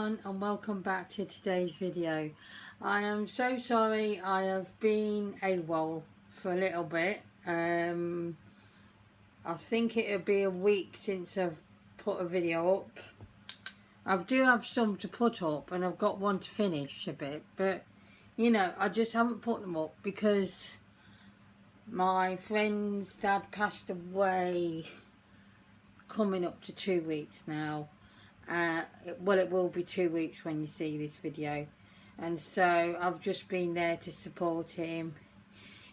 everyone, and welcome back to today's video. I am so sorry I have been AWOL for a little bit. I think it'll be a week since I've put a video up. I do have some to put up and I've got one to finish a bit, but you know, I just haven't put them up because my friend's dad passed away coming up to 2 weeks now. Well, it will be 2 weeks when you see this video, and so I've just been there to support him,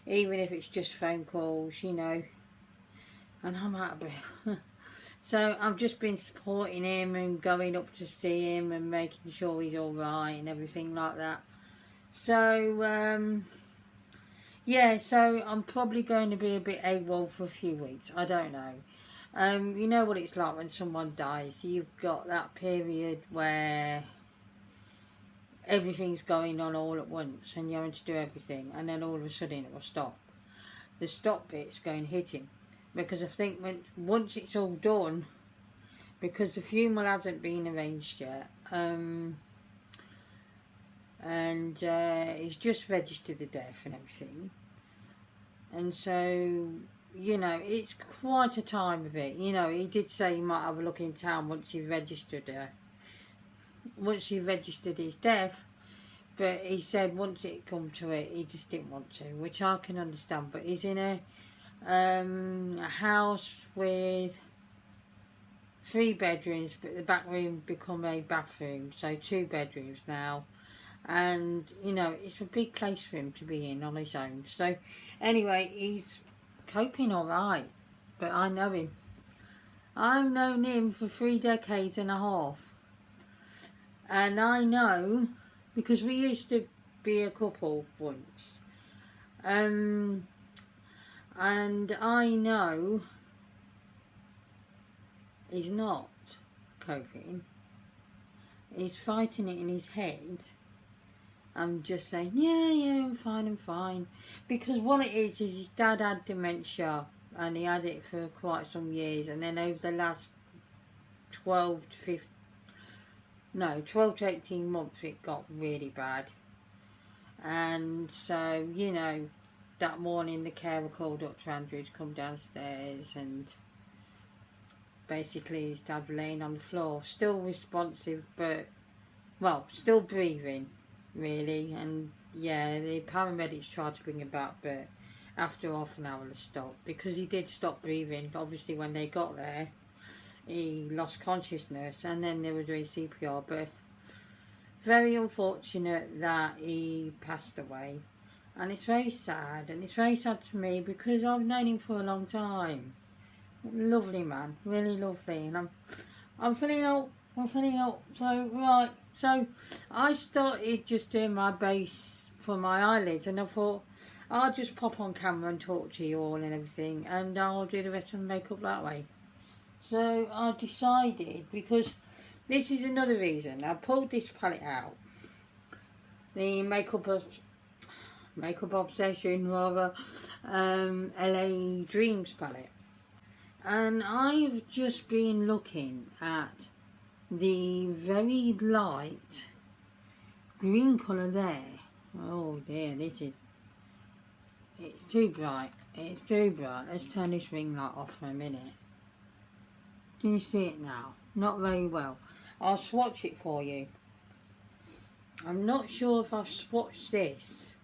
even if it's just phone calls, you know, and I'm out of breath. So I've just been supporting him and going up to see him and making sure he's alright and everything like that. So yeah, so I'm probably going to be a bit AWOL for a few weeks, I don't know. You know what it's like when someone dies. You've got that period where everything's going on all at once and you're having to do everything, and then all of a sudden it will stop. The stop bit's going to hit him, because I think once it's all done, because the funeral hasn't been arranged yet, and he's just registered the death and everything, and so, you know, it's quite a time of it. You know, he did say he might have a look in town once he registered his death, but he said once it come to it, he just didn't want to, which I can understand. But he's in a house with 3 bedrooms, but the back room become a bathroom, so 2 bedrooms now. And you know, it's a big place for him to be in on his own. So anyway, he's coping alright, but I know him. I've known him for 3 decades and a half, and I know, because we used to be a couple once, and I know he's not coping. He's fighting it in his head. I'm just saying, yeah, I'm fine. Because what it is his dad had dementia, and he had it for quite some years, and then over the last 12 to 18 months it got really bad. And so, you know, that morning the carer called up to Andrew to come downstairs, and basically his dad laying on the floor, still responsive, but, well, still breathing, really. And yeah, the paramedics tried to bring him back, but after half an hour he stopped, because he did stop breathing. Obviously when they got there he lost consciousness, and then they were doing CPR. But very unfortunate that he passed away, and it's very sad, and it's very sad to me because I've known him for a long time. Lovely man, really lovely. And I'm feeling up. So right, so I started just doing my base for my eyelids, and I thought I'll just pop on camera and talk to you all and everything, and I'll do the rest of the makeup that way. So I decided, because this is another reason I pulled this palette out, the Makeup Obsession rather, LA Dreams palette, and I've just been looking at the very light green colour there. Oh dear, it's too bright. Let's turn this ring light off for a minute. Can you see it now? Not very well. I'll swatch it for you. I'm not sure if I've swatched this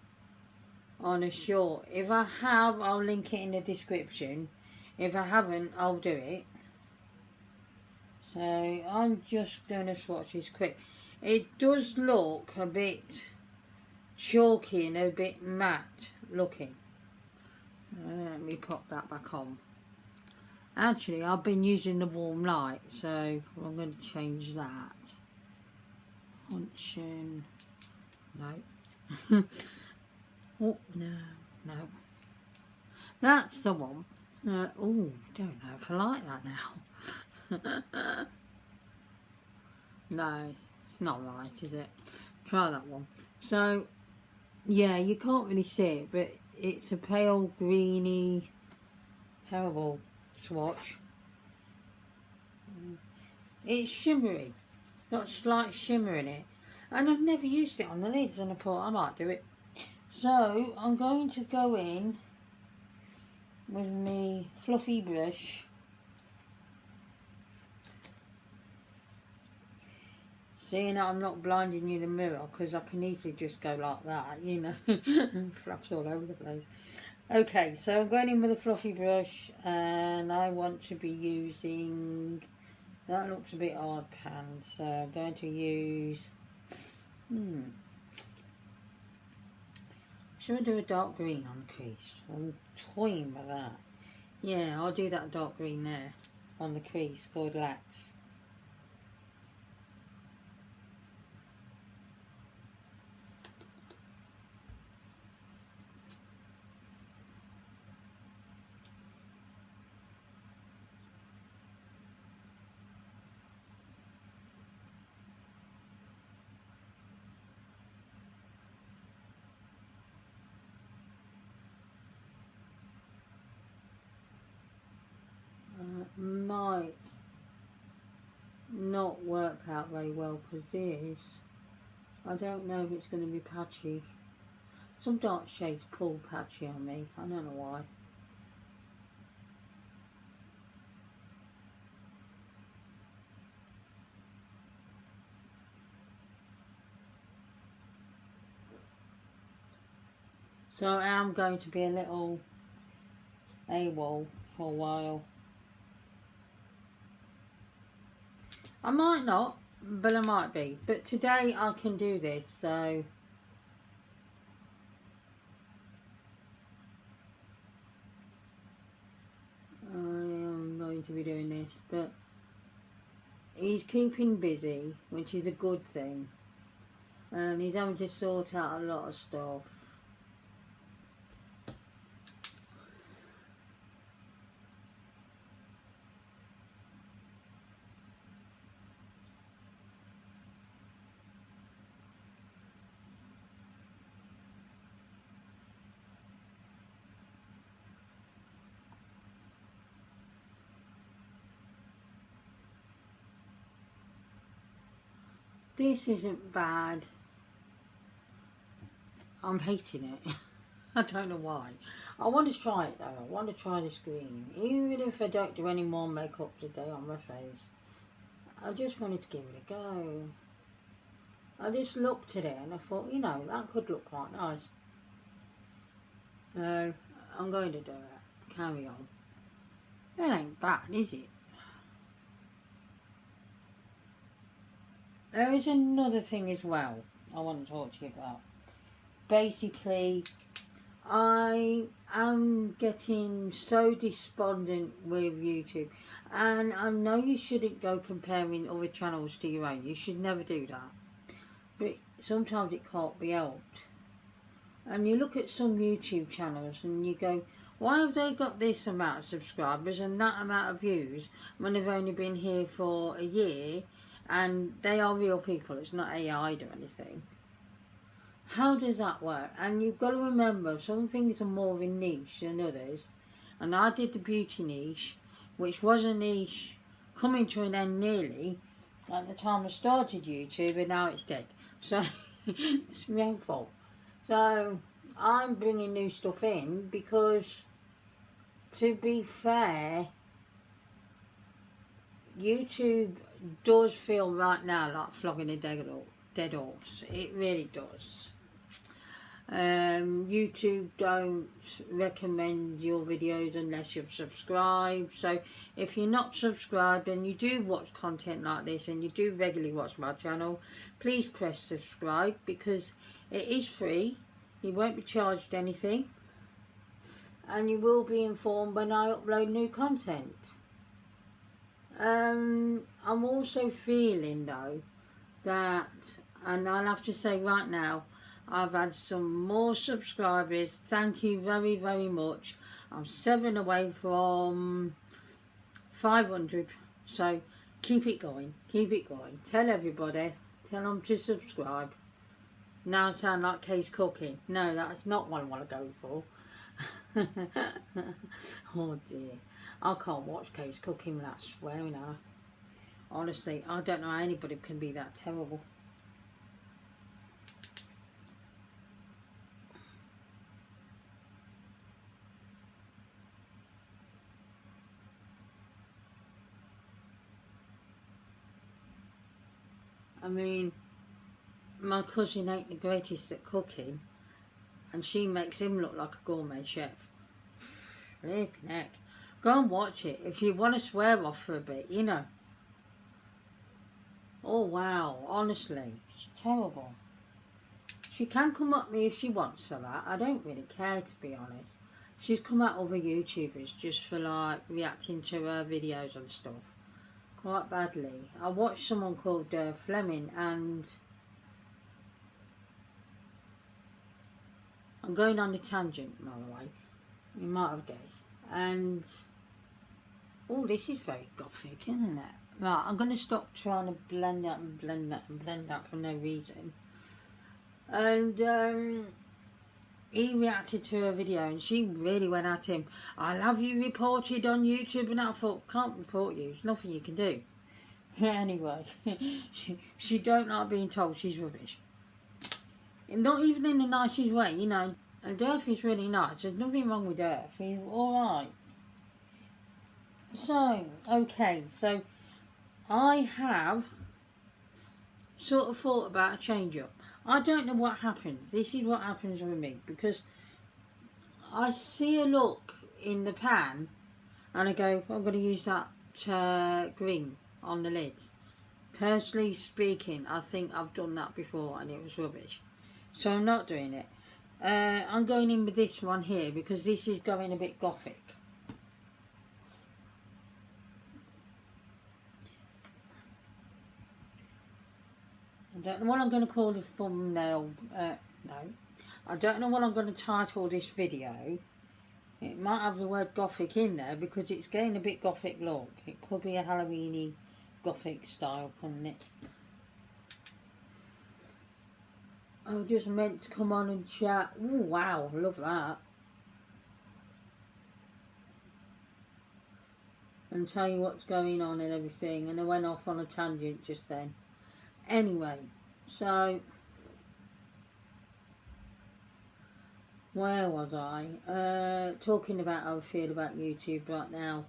on a short. If I have, I'll link it in the description. If I haven't, I'll do it. So I'm just going to swatch this quick. It does look a bit chalky and a bit matte looking. Let me pop that back on. Actually, I've been using the warm light, so I'm going to change that. Function. No. Oh, no. That's the one. Oh, don't know if I like that now. No, it's not right, is it? Try that one. So, yeah, you can't really see it, but it's a pale greeny, terrible swatch. It's shimmery. got a slight shimmer in it. And I've never used it on the lids, and I thought I might do it. So I'm going to go in with my fluffy brush. Seeing that I'm not blinding you in the mirror, because I can easily just go like that, you know, and fluffs all over the place. Okay, so I'm going in with a fluffy brush, and I want to be using, that looks a bit hard pan, so I'm going to use, should I do a dark green on the crease? I'm toying with that. Yeah, I'll do that dark green there on the crease called Lax. Might not work out very well because this, I don't know if it's going to be patchy. Some dark shades pull patchy on me, I don't know why. So I am going to be a little AWOL for a while. I might not, but I might be. But today I can do this, so I am going to be doing this. But he's keeping busy, which is a good thing. And he's having to sort out a lot of stuff. This isn't bad. I'm hating it. I don't know why. I want to try it though. I want to try this green. Even if I don't do any more makeup today on my face. I just wanted to give it a go. I just looked at it and I thought, you know, that could look quite nice. So, I'm going to do it. Carry on. It ain't bad, is it? There is another thing as well I want to talk to you about. Basically, I am getting so despondent with YouTube. And I know you shouldn't go comparing other channels to your own. You should never do that. But sometimes it can't be helped. And you look at some YouTube channels and you go, why have they got this amount of subscribers and that amount of views when they've only been here for a year and they are real people, it's not AI or anything. How does that work? And you've got to remember, some things are more of a niche than others. And I did the beauty niche, which was a niche coming to an end nearly at the time I started YouTube, and now it's dead. So it's my own fault. So I'm bringing new stuff in because, to be fair, YouTube does feel right now like flogging a dead horse. It really does. YouTube don't recommend your videos unless you've subscribed. So if you're not subscribed and you do watch content like this and you do regularly watch my channel, please press subscribe because it is free. You won't be charged anything and you will be informed when I upload new content. I'm also feeling though that, and I'll have to say right now, I've had some more subscribers. Thank you very, very much. I'm 7 away from 500. So keep it going. Keep it going. Tell everybody. Tell them to subscribe. Now I sound like Case Cooking. No, that's not what I want to go for. Oh dear. I can't watch Case Cooking without swearing at her. Honestly, I don't know how anybody can be that terrible. I mean, my cousin ain't the greatest at cooking, and she makes him look like a gourmet chef. Flipping heck. Go and watch it if you want to swear off for a bit, you know. Oh wow, honestly, she's terrible. She can come at me if she wants for that. I don't really care, to be honest. She's come at other YouTubers just for like reacting to her videos and stuff quite badly. I watched someone called Fleming, and I'm going on a tangent, by the way. You might have guessed. And oh, this is very gothic, isn't it? Right, I'm going to stop trying to blend that and blend that and blend that for no reason. And he reacted to her video and she really went at him. I'll have you reported on YouTube. And I thought, can't report you. There's nothing you can do. Anyway, she don't like being told she's rubbish. And not even in the nicest way, you know. And Durf is really nice. There's nothing wrong with Durf. He's alright. So, okay. So, I have sort of thought about a change up. I don't know what happens. This is what happens with me, because I see a look in the pan and I go, I'm going to use that green on the lids. Personally speaking, I think I've done that before and it was rubbish. So I'm not doing it. I'm going in with this one here because this is going a bit gothic. I don't know what I'm going to call the thumbnail. No. I don't know what I'm going to title this video. It might have the word gothic in there because it's getting a bit gothic look. It could be a Halloween-y gothic style, couldn't it? I was just meant to come on and chat. Ooh, wow, love that. And tell you what's going on and everything. And I went off on a tangent just then. Anyway, so where was I? Talking about how I feel about YouTube right now.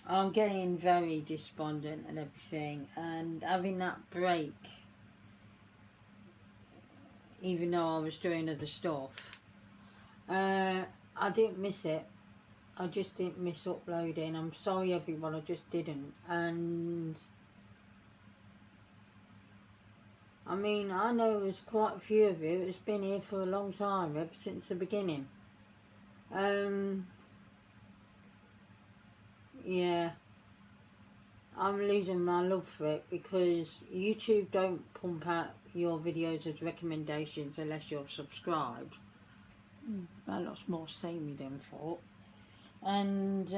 I'm getting very despondent and everything, and having that break, even though I was doing other stuff, I didn't miss it. I just didn't miss uploading. I'm sorry everyone, I just didn't. And I mean, I know there's quite a few of you that's been here for a long time, ever since the beginning. Yeah, I'm losing my love for it because YouTube don't pump out your videos as recommendations unless you're subscribed. That looks more samey than thought. And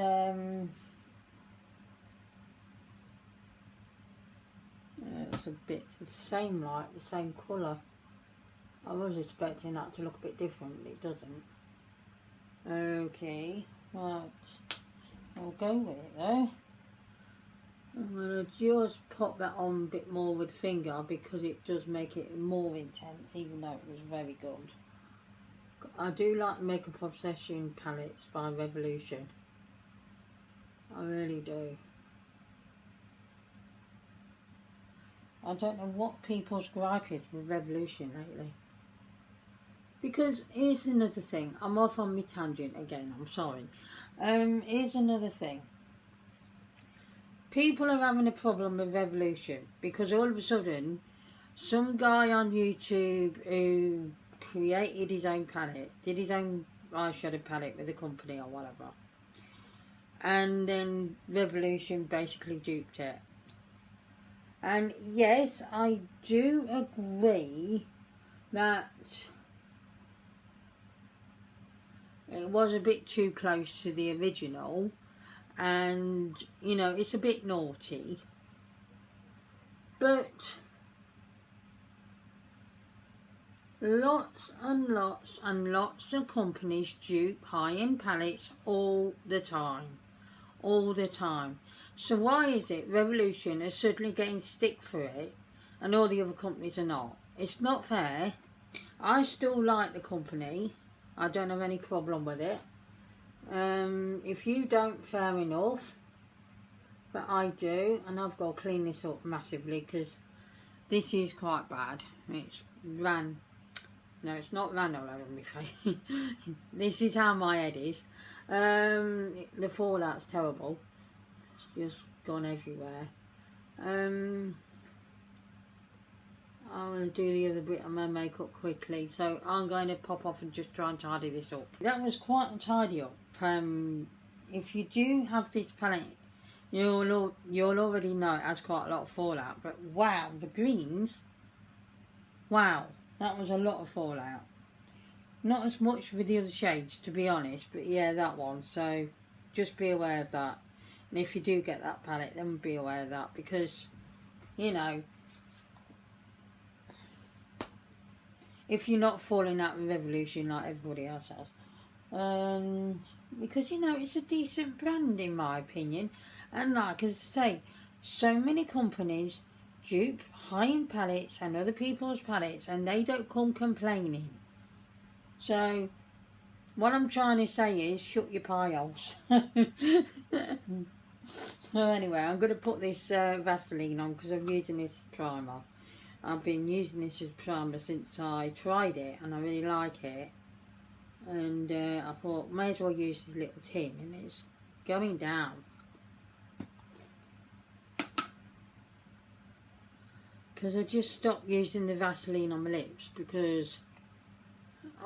it's a bit the same, like the same colour. I was expecting that to look a bit different, but it doesn't. Okay, right, I'll go with it though. I'm going to just pop that on a bit more with the finger because it does make it more intense, even though it was very good. I do like Makeup Obsession palettes by Revolution. I really do. I don't know what people's gripe is with Revolution lately. Because here's another thing. I'm off on my tangent again, I'm sorry. Here's another thing. People are having a problem with Revolution because all of a sudden some guy on YouTube who created his own palette, did his own eyeshadow palette with a company or whatever, and then Revolution basically duped it. And yes, I do agree that it was a bit too close to the original, and you know, it's a bit naughty, but lots and lots and lots of companies dupe high-end palettes all the time. So why is it Revolution is suddenly getting stick for it and all the other companies are not? It's not fair. I still like the company. I don't have any problem with it. If you don't, fair enough. But I do, and I've got to clean this up massively because this is quite bad. It's ran. No, it's not ran all over my face. This is how my head is. The fallout's terrible. It's just gone everywhere. I'm going to do the other bit of my makeup quickly. So I'm going to pop off and just try and tidy this up. That was quite a tidy up. If you do have this palette, you'll already know it has quite a lot of fallout. But wow, the greens. Wow, that was a lot of fallout. Not as much with the other shades, to be honest. But yeah, that one. So just be aware of that. And if you do get that palette, then be aware of that. Because, you know, if you're not falling out with Revolution like everybody else has. Because, you know, it's a decent brand in my opinion. And like I say, so many companies dupe high-end palettes and other people's palettes and they don't come complaining. So, what I'm trying to say is, shut your pie holes. So anyway, I'm going to put this Vaseline on because I'm using this primer. I've been using this as primer since I tried it and I really like it. And I thought, may as well use this little tin, and it's going down. Because I just stopped using the Vaseline on my lips because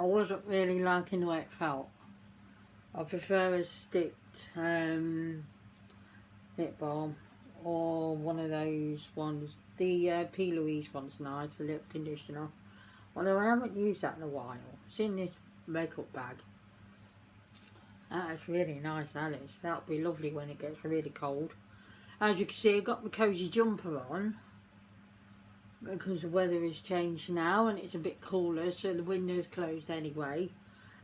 I wasn't really liking the way it felt. I prefer a sticked lip balm or one of those ones. The P. Louise one's nice, the lip conditioner. Although I haven't used that in a while. It's in this makeup bag. That's really nice, that is. That'll be lovely when it gets really cold. As you can see, I've got my cosy jumper on because the weather has changed now and it's a bit cooler, so the window's closed anyway.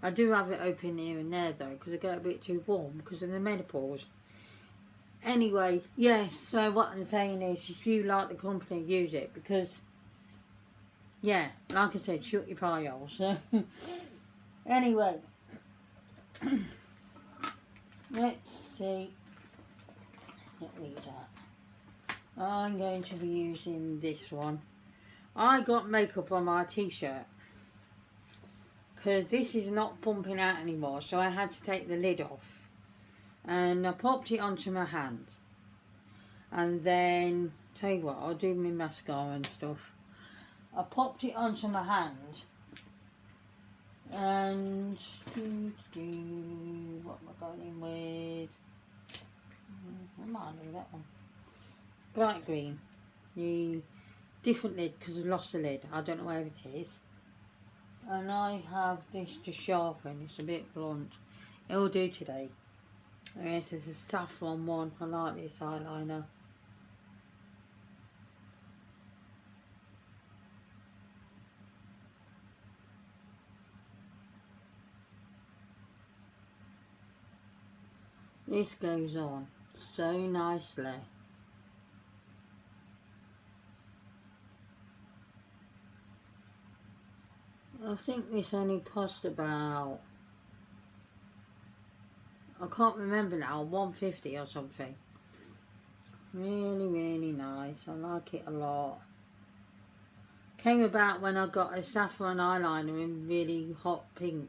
I do have it open here and there though because I get a bit too warm because of the menopause. Anyway, yes, so what I'm saying is, if you like the company, use it because, yeah, like I said, shut your pie holes. So anyway, let's see. Get these out. I'm going to be using this one. I got makeup on my t-shirt because this is not pumping out anymore, so I had to take the lid off. And I popped it onto my hand. And then, tell you what, I'll do my mascara and stuff. I popped it onto my hand. And, what am I going in with? I might do that one. Bright green. The different lid, because I lost the lid. I don't know where it is. And I have this to sharpen. It's a bit blunt. It'll do today. Yes, it's a saffron one. I like this eyeliner. This goes on so nicely. I think this only cost about, I can't remember now, $1.50 or something. Really, really nice. I like it a lot. Came about when I got a saffron eyeliner in really hot pink.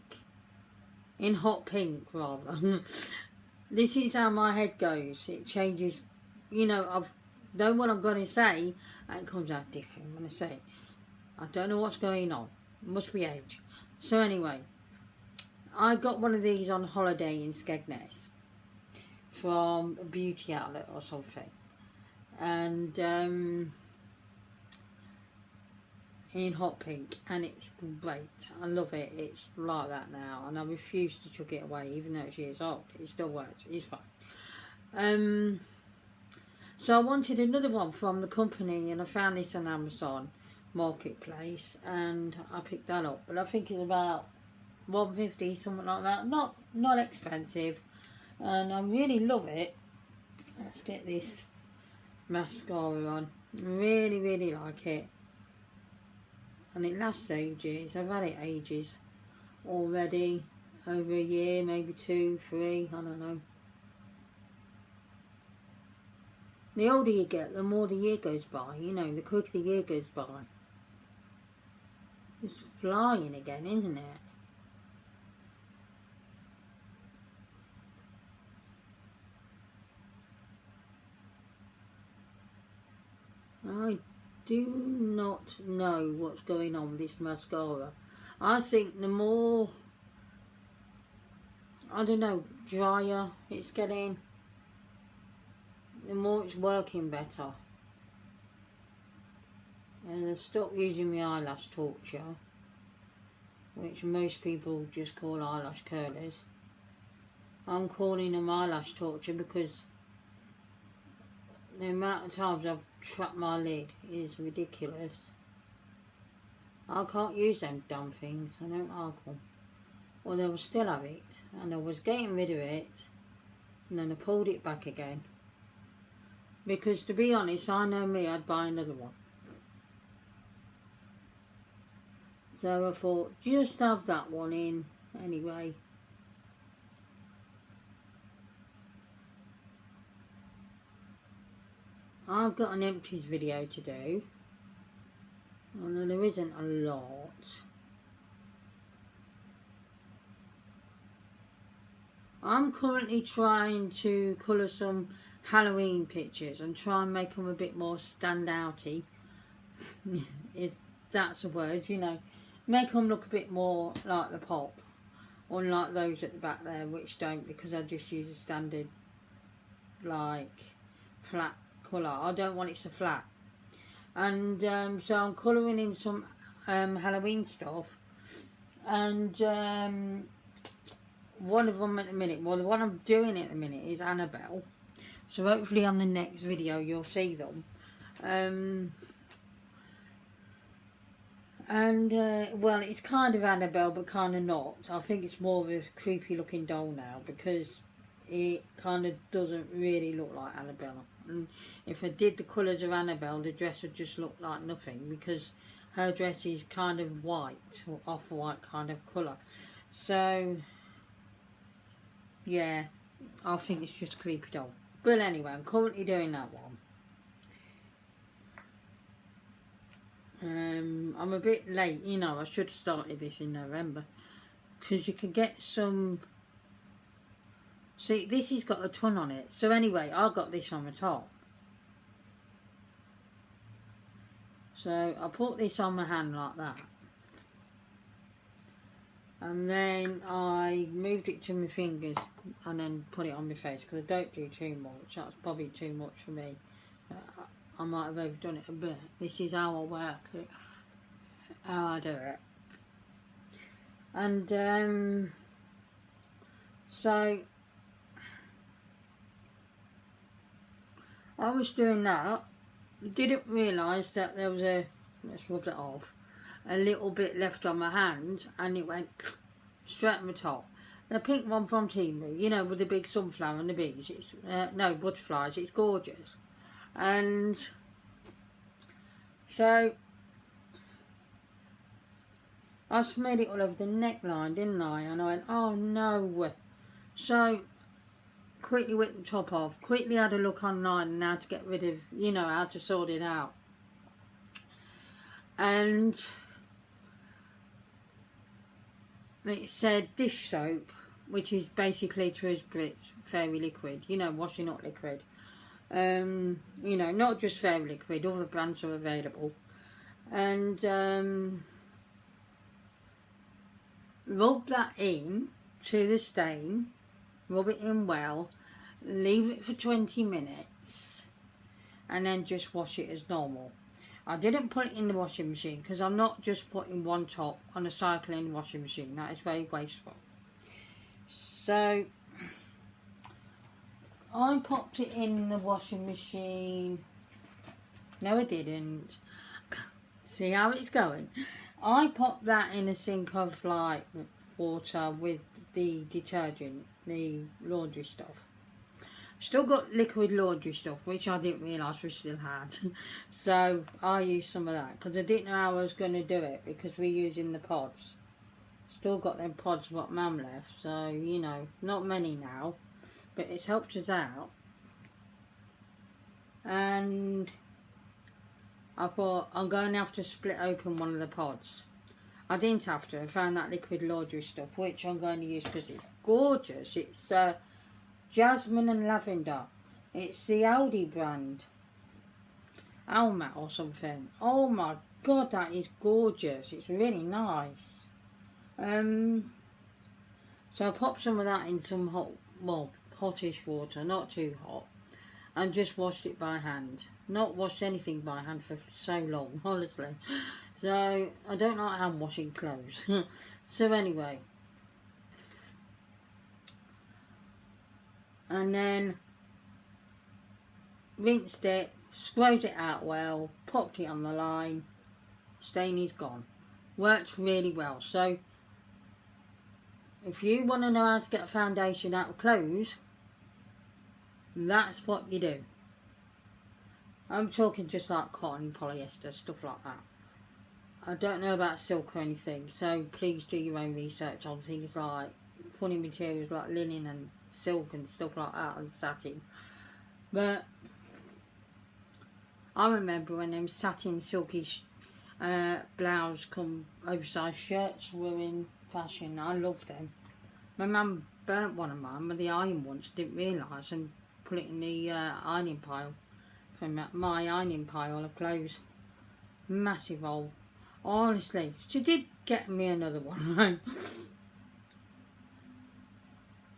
In hot pink, rather. This is how my head goes. It changes. You know, I've know what I'm going to say, and it comes out different when I say it. I don't know what's going on. It must be age. So anyway, I got one of these on holiday in Skegness from a beauty outlet or something, and in hot pink, and it's great. I love it. It's like that now, and I refuse to chuck it away even though it's years old. It still works. It's fine. So I wanted another one from the company, and I found this on Amazon Marketplace, and I picked that up. But I think it's about $1.50, something like that. Not expensive, and I really love it. Let's get this mascara on. Really, really like it. And it lasts ages. I've had it ages already. Over a year, maybe 2, 3, I don't know. The older you get, the more the year goes by, you know, the quicker the year goes by. It's flying again, isn't it? I do not know what's going on with this mascara. I think the more, I don't know, drier it's getting, the more it's working better. And I've stopped using my eyelash torture, which most people just call eyelash curlers. I'm calling them eyelash torture because the amount of times I've trapped my lid is ridiculous. I can't use them dumb things, I don't like them. Although I still have it, and I was getting rid of it, and then I pulled it back again. Because to be honest, I know me, I'd buy another one. So I thought, just have that one in anyway. I've got an empties video to do, although there isn't a lot. I'm currently trying to colour some Halloween pictures and try and make them a bit more stand-outy. That's a word, you know. Make them look a bit more like the pop, unlike those at the back there, which don't, because I just use a standard, like, flat colour. I don't want it so flat. And so I'm colouring in some Halloween stuff, and one of them at the minute, well, the one I'm doing at the minute is Annabelle, so hopefully on the next video you'll see them. Well, it's kind of Annabelle but kind of not. I think it's more of a creepy looking doll now, because it kind of doesn't really look like Annabelle. And if I did the colours of Annabelle, the dress would just look like nothing, because her dress is kind of white, or off-white kind of colour. So yeah, I think it's just a creepy doll. But anyway, I'm currently doing that one. I'm a bit late, you know, I should have started this in November, because you can get some, see, this has got a ton on it. So anyway, I got this on the top. So I put this on my hand like that, and then I moved it to my fingers and then put it on my face, because I don't do too much. That's probably too much for me. I might have overdone it a bit. This is how I work it, how I do it. And so I was doing that, didn't realise that there was a, let's rub that off, a little bit left on my hand, and it went straight on the top. The pink one from Timu, you know, with the big sunflower and the bees, it's, no, butterflies, it's gorgeous. And so I smeared it all over the neckline, didn't I? And I went, oh no. So quickly whipped the top off, quickly had a look online and how to get rid of, you know, how to sort it out. And it said dish soap, which is basically Trisbrit's Fairy Liquid, you know, washing up liquid. You know, not just Fairy Liquid, other brands are available. And rub that in to the stain, rub it in well, leave it for 20 minutes, and then just wash it as normal. I didn't put it in the washing machine, because I'm not just putting one top on a cycling washing machine. That is very wasteful. So I popped it in the washing machine. No, I didn't. See how it's going? I popped that in a sink of like water with the detergent, the laundry stuff. Still got liquid laundry stuff, which I didn't realise we still had. So I used some of that because I didn't know how I was going to do it because we're using the pods. Still got them pods what Mum left, so you know, not many now, but it's helped us out. And I thought I'm going to have to split open one of the pods. I didn't have to. I found that liquid laundry stuff, which I'm going to use because it's gorgeous. It's jasmine and lavender. It's the Aldi brand, Alma or something. Oh my god, that is gorgeous. It's really nice. So I popped some of that in some hotish water, not too hot, and just washed it by hand. Not washed anything by hand for so long, honestly. So I don't like hand washing clothes. So anyway, and then rinsed it, squoze it out well, popped it on the line. Stain is gone. Works really well. So if you want to know how to get a foundation out of clothes, that's what you do. I'm talking just like cotton, polyester, stuff like that. I don't know about silk or anything, so please do your own research on things like funny materials like linen and silk and stuff like that, and satin. But I remember when them satin silky blouse come oversized shirts were in fashion. I loved them. My mum burnt one of mine with the iron once, didn't realise, and put it in the ironing pile from my ironing pile of clothes. Massive hole. Honestly, she did get me another one.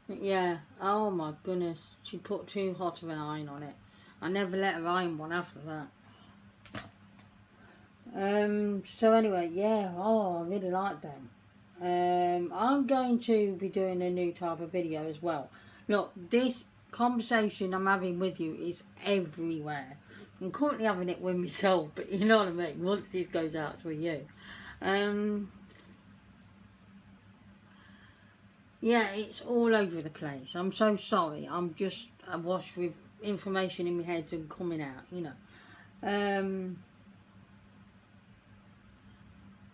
But yeah, oh my goodness, she put too hot of an iron on it. I never let her iron one after that. So anyway, yeah, oh, I really like them. I'm going to be doing a new type of video as well. Look, this conversation I'm having with you is everywhere. I'm currently having it with myself, but you know what I mean, once this goes out with you. Yeah, it's all over the place. I'm so sorry. I'm just awash with information in my head and coming out, you know.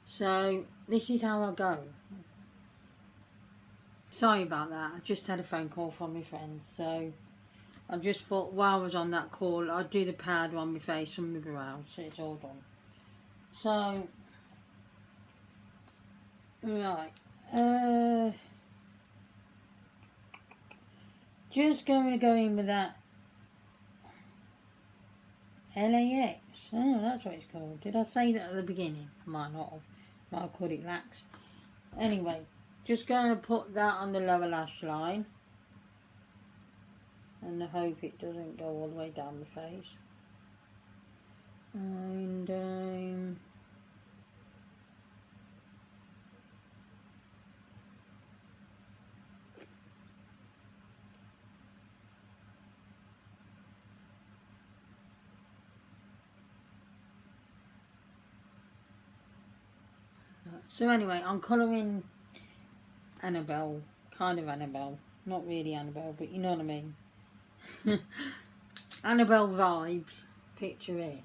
So this is how I go. Sorry about that. I just had a phone call from my friend, so I just thought while I was on that call I'd do the powder on my face and move around, so it's all done. So right, just going to go in with that LAX. Oh, that's what it's called. Did I say that at the beginning? Might not have. Might have called it lax. Anyway, just going to put that on the lower lash line. And I hope it doesn't go all the way down the face. And so anyway, I'm colouring Annabelle, kind of Annabelle, not really Annabelle, but you know what I mean. Annabelle vibes, picture in.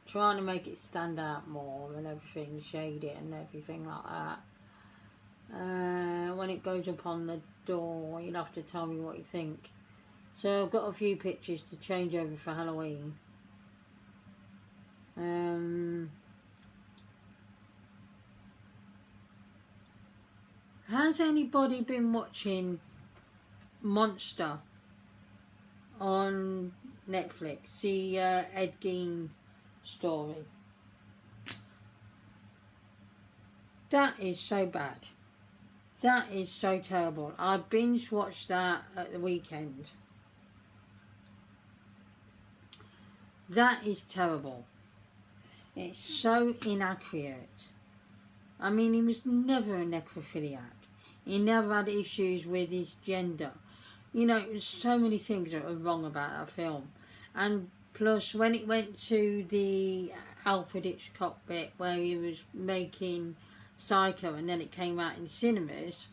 Trying to make it stand out more and everything, shade it and everything like that. When it goes up on the door, you'll have to tell me what you think. So I've got a few pictures to change over for Halloween. Has anybody been watching Monster on Netflix? The Ed Gein story. That is so bad. That is so terrible. I binge watched that at the weekend. That is terrible. It's so inaccurate. I mean, he was never a necrophiliac. He never had issues with his gender. You know, there's so many things that were wrong about that film. And plus, when it went to the Alfred Hitchcock bit where he was making Psycho and then it came out in cinemas,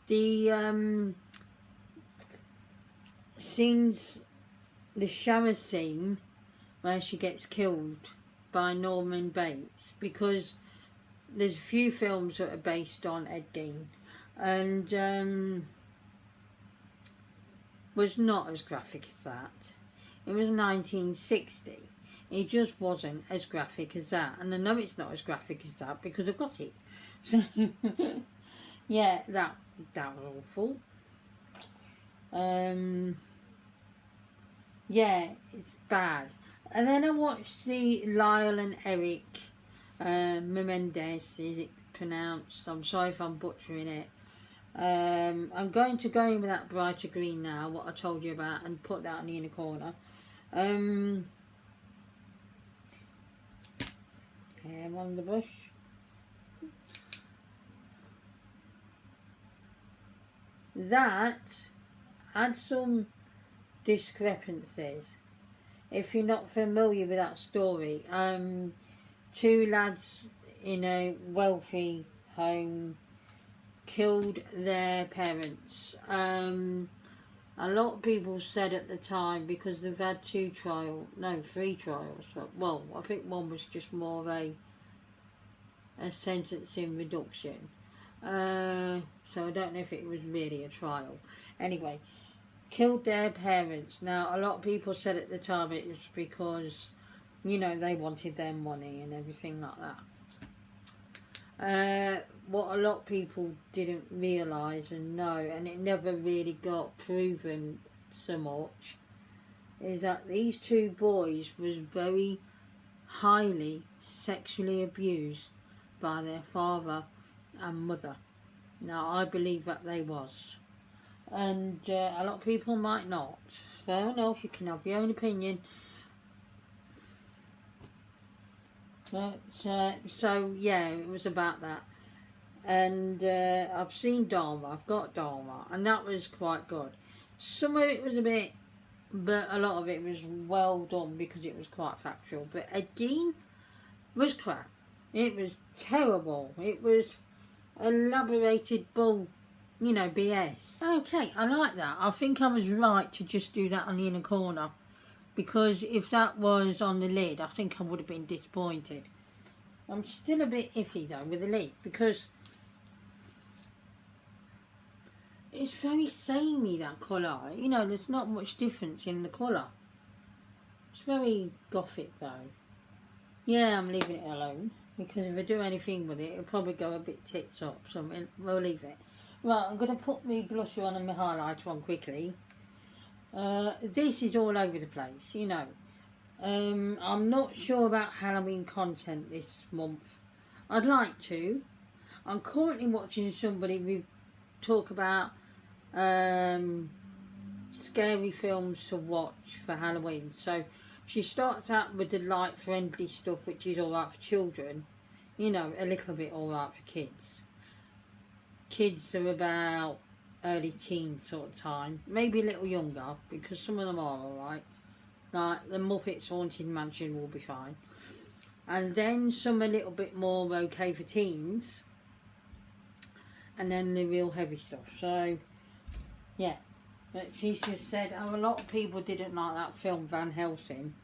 the scenes, the shower scene where she gets killed by Norman Bates, because there's a few films that are based on Ed Gein, and was not as graphic as that. It was 1960. It just wasn't as graphic as that, and I know it's not as graphic as that because I've got it. So yeah, that was awful. Yeah, it's bad. And then I watched the Lyle and Eric Menendez, is it pronounced? I'm sorry if I'm butchering it. I'm going to go in with that brighter green now, what I told you about, and put that on the inner corner. Hair on the bush. That had some discrepancies. If you're not familiar with that story, two lads in a wealthy home killed their parents. A lot of people said at the time, because they've had 3 trials, well, I think one was just more of a sentencing reduction. So I don't know if it was really a trial. Anyway, killed their parents. Now, a lot of people said at the time it was because, you know, they wanted their money and everything like that. What a lot of people didn't realise and know, and it never really got proven so much, is that these 2 boys was very highly sexually abused by their father and mother. Now, I believe that they was. And a lot of people might not. Fair enough, you can have your own opinion. But, so, yeah, it was about that. And I've seen Dharma, I've got Dharma, and that was quite good. Some of it was a bit, but a lot of it was well done because it was quite factual. But Ed Gein was crap. It was terrible. It was elaborated bull, you know, BS. Okay, I like that. I think I was right to just do that on the inner corner, because if that was on the lid, I think I would have been disappointed. I'm still a bit iffy though with the lid, because it's very samey, that colour. You know, there's not much difference in the colour. It's very Gothic though. Yeah, I'm leaving it alone, because if I do anything with it, it'll probably go a bit tits up, so we'll leave it. Right, I'm going to put my blusher on and my highlighter on quickly. This is all over the place, you know. I'm not sure about Halloween content this month. I'd like to. I'm currently watching somebody talk about scary films to watch for Halloween. So she starts out with the light friendly stuff, which is alright for children, you know, a little bit alright for kids. Kids are about early teen sort of time, maybe a little younger, because some of them are alright. Like the Muppets Haunted Mansion will be fine. And then some a little bit more okay for teens. And then the real heavy stuff. So, yeah. But she's just said, a lot of people didn't like that film Van Helsing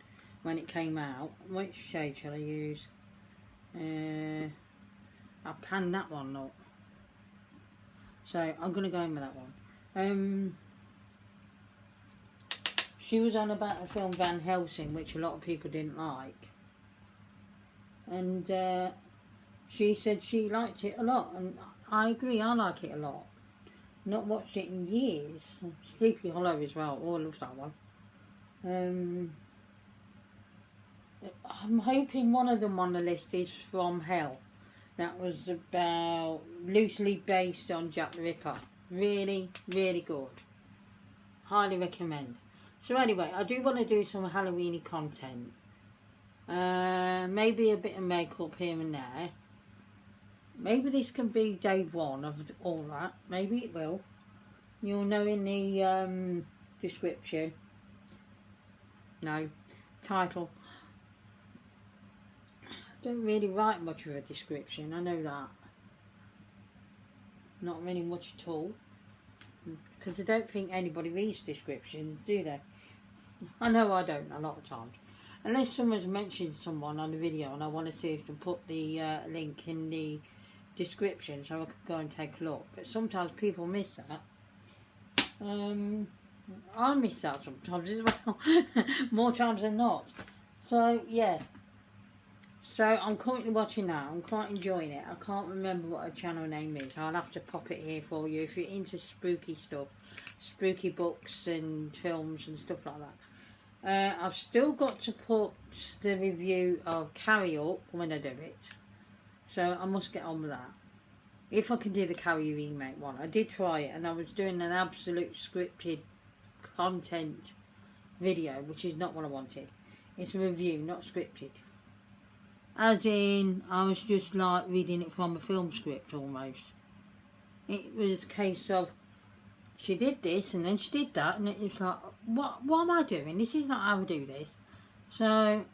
when it came out. Which shade shall I use? I panned that one up. So, I'm going to go in with that one. She was on about the film Van Helsing, which a lot of people didn't like. And she said she liked it a lot. And I agree, I like it a lot. Not watched it in years. Sleepy Hollow as well. Oh, I love that one. I'm hoping one of them on the list is From Hell. That was about, loosely based on Jack the Ripper. Really, really good. Highly recommend. So anyway, I do want to do some Halloweeny content. Maybe a bit of makeup here and there. Maybe this can be day 1 of all that. Maybe it will. You'll know in the description. No. Title. I don't really write much of a description. I know that. Not really much at all. because I don't think anybody reads descriptions, do they? I know I don't a lot of times. Unless someone's mentioned someone on the video and I want to see if they put the link in the description so I can go and take a look. But sometimes people miss that. I miss out sometimes as well. More times than not. So, yeah. So, I'm currently watching that. I'm quite enjoying it. I can't remember what her channel name is. I'll have to pop it here for you if you're into spooky stuff. Spooky books and films and stuff like that. I've still got to put the review of Carrie up when I do it. So, I must get on with that. If I can do the Carrie remake one. I did try it and I was doing an absolute scripted content video, which is not what I wanted. It's a review, not scripted. As in, I was just like reading it from a film script almost. It was a case of, she did this and then she did that, and it was like, what am I doing? This is not how I do this. So,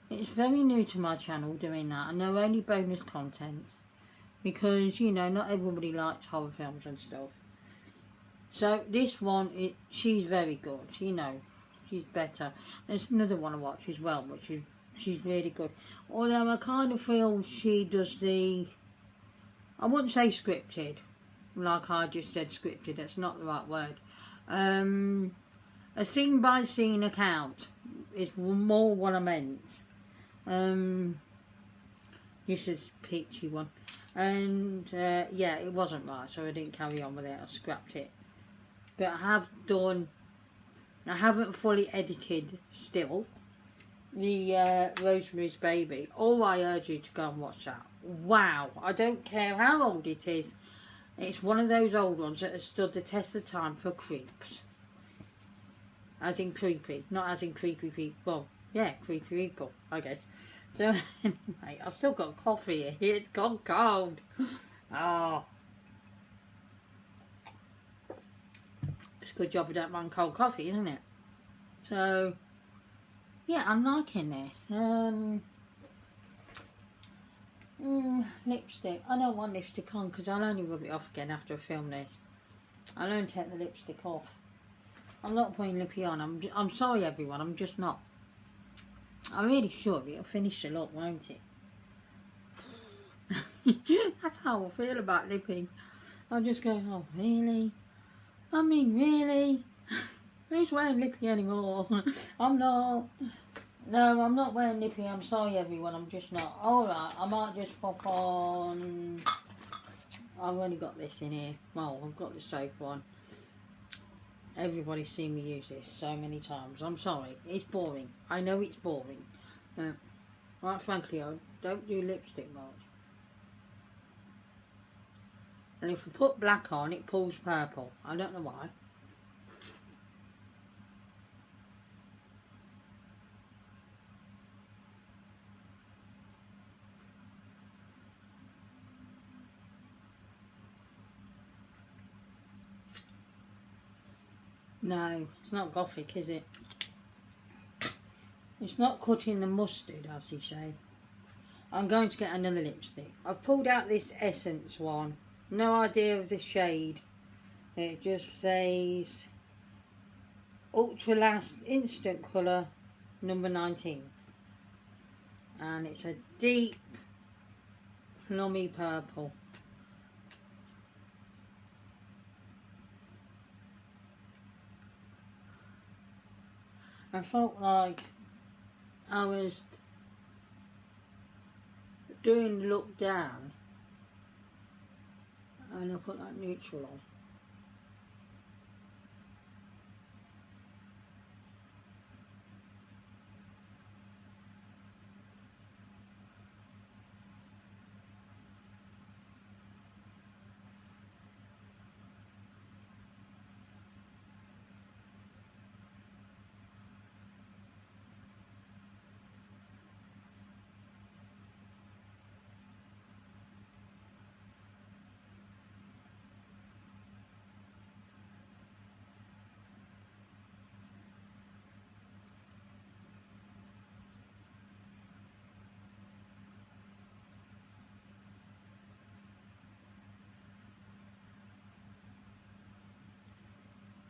it's very new to my channel doing that, and they're only bonus contents. Because, you know, not everybody likes horror films and stuff. So, this one, she's very good, you know. She's better. There's another one I watch as well, which is, she's really good. Although I kind of feel she does the, I wouldn't say scripted, like I just said scripted, that's not the right word. A scene by scene account is more what I meant. This is a peachy one. And yeah, it wasn't right, so I didn't carry on with it. I scrapped it. But I haven't fully edited still the Rosemary's Baby. Oh, I urge you to go and watch that. Wow, I don't care how old it is. It's one of those old ones that has stood the test of time for creeps. As in creepy, not as in creepy people. Well, yeah, creepy people, I guess. So, anyway, I've still got coffee here. It's gone cold. Oh. It's a good job we don't mind cold coffee, isn't it? So, yeah, I'm liking this. Lipstick. I don't want lipstick on because I'll only rub it off again after I film this. I'll only take the lipstick off. I'm not putting lippy on. I'm sorry, everyone. I'm just not. I'm really sure it'll finish the look, won't it? That's how I feel about lipping. I'll just go, oh, really? I mean, really? Who's wearing lippy anymore? I'm not. No, I'm not wearing lippy. I'm sorry, everyone. I'm just not. Alright, I might just pop on. I've only got this in here. Well, I've got the safe one. Everybody's seen me use this so many times. I'm sorry. It's boring. I know it's boring. Quite frankly, I don't do lipstick much. And if I put black on, it pulls purple. I don't know why. No, it's not Gothic, is it? It's not cutting the mustard, as you say. I'm going to get another lipstick. I've pulled out this Essence one. No idea of the shade. It just says Ultra Last Instant Colour number 19. And it's a deep plummy purple. I felt like I was doing look down and I put that neutral on.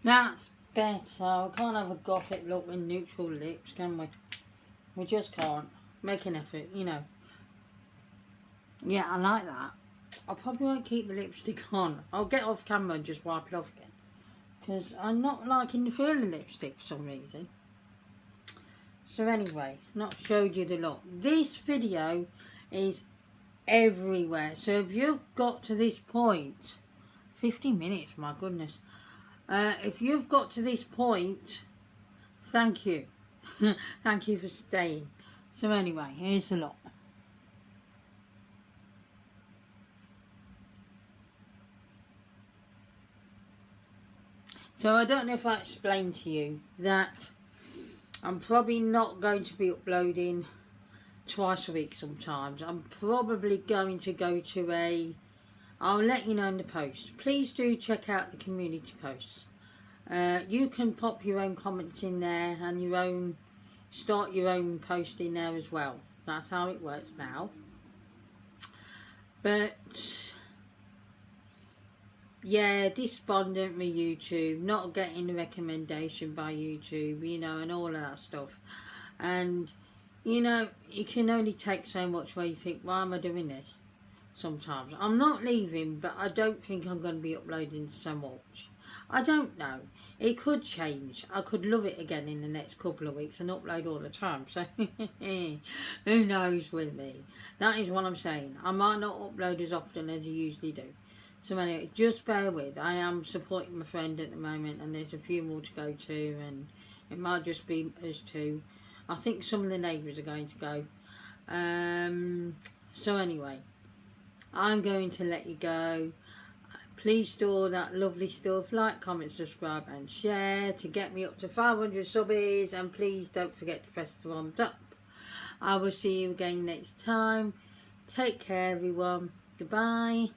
That's better. We can't have a gothic look with neutral lips, can we? We just can't. Make an effort, you know. Yeah, I like that. I probably won't keep the lipstick on. I'll get off camera and just wipe it off again. Because I'm not liking the feel of lipstick for some reason. So anyway, not showed you the look. This video is everywhere. So if you've got to this point, 50 minutes, my goodness. If you've got to this point, thank you. Thank you for staying. So anyway, here's the look. So I don't know if I explained to you that I'm probably not going to be uploading twice a week sometimes. I'm probably going to go to I'll let you know in the post. Please do check out the community posts. You can pop your own comments in there and start your own post in there as well. That's how it works now. But yeah, despondent with YouTube, not getting a recommendation by YouTube, you know, and all of that stuff. And, you know, you can only take so much where you think, why am I doing this? Sometimes. I'm not leaving, but I don't think I'm going to be uploading so much. I don't know. It could change. I could love it again in the next couple of weeks and upload all the time. So, who knows with me? That is what I'm saying. I might not upload as often as I usually do. So anyway, just bear with. I am supporting my friend at the moment, and there's a few more to go to, and it might just be us two. I think some of the neighbours are going to go. So anyway, I'm going to let you go. Please do all that lovely stuff. Like, comment, subscribe and share to get me up to 500 subbies. And please don't forget to press the thumbs up. I will see you again next time. Take care, everyone. Goodbye.